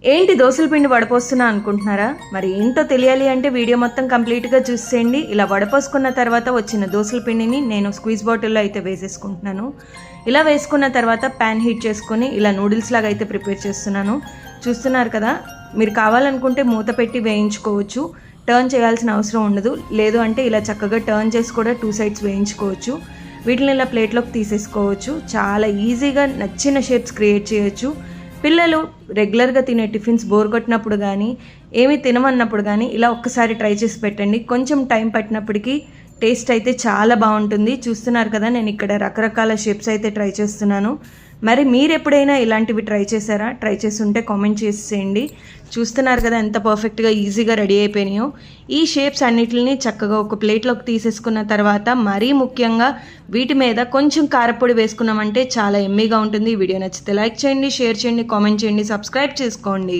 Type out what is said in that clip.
ఏంటి దోసల పిండి వడపోస్తున్నా అనుకుంటున్నారా? మరి ఏంటో తెలియాలి అంటే వీడియో మొత్తం కంప్లీట్గా చూసేయండి. ఇలా వడపోసుకున్న తర్వాత వచ్చిన దోసల పిండిని నేను స్క్వీజ్ బాటిల్లో అయితే వేసేసుకుంటున్నాను. ఇలా వేసుకున్న తర్వాత ప్యాన్ హీట్ చేసుకొని ఇలా నూడిల్స్ లాగా అయితే ప్రిపేర్ చేస్తున్నాను. చూస్తున్నారు కదా, మీరు కావాలనుకుంటే మూత పెట్టి వేయించుకోవచ్చు, టర్న్ చేయాల్సిన అవసరం ఉండదు. లేదు అంటే ఇలా చక్కగా టర్న్ చేసి కూడా 2 సైడ్స్ వేయించుకోవచ్చు. వీటిని ఇలా ప్లేట్లోకి తీసేసుకోవచ్చు. చాలా ఈజీగా నచ్చిన షేప్స్ క్రియేట్ చేయొచ్చు. పిల్లలు రెగ్యులర్గా తినే టిఫిన్స్ బోర్ కొట్టినప్పుడు కానీ ఏమి తినమన్నప్పుడు కానీ ఇలా ఒక్కసారి ట్రై చేసి పెట్టండి. కొంచెం టైం పట్టినప్పటికీ టేస్ట్ అయితే చాలా బాగుంటుంది. చూస్తున్నారు కదా, నేను ఇక్కడ రకరకాల షేప్స్ అయితే ట్రై చేస్తున్నాను. మరి మీరు ఎప్పుడైనా ఇలాంటివి ట్రై చేశారా? ట్రై చేసి ఉంటే కామెంట్ చేసేయండి. చూస్తున్నారు కదా ఎంత పర్ఫెక్ట్గా ఈజీగా రెడీ అయిపోయినాయో. ఈ షేప్స్ అన్నిటిని చక్కగా ఒక ప్లేట్లోకి తీసేసుకున్న తర్వాత మరీ ముఖ్యంగా వీటి మీద కొంచెం కారపొడి వేసుకున్నామంటే చాలా ఎమ్మీగా ఉంటుంది. వీడియో నచ్చితే లైక్ చేయండి, షేర్ చేయండి, కామెంట్ చేయండి, సబ్స్క్రైబ్ చేసుకోండి.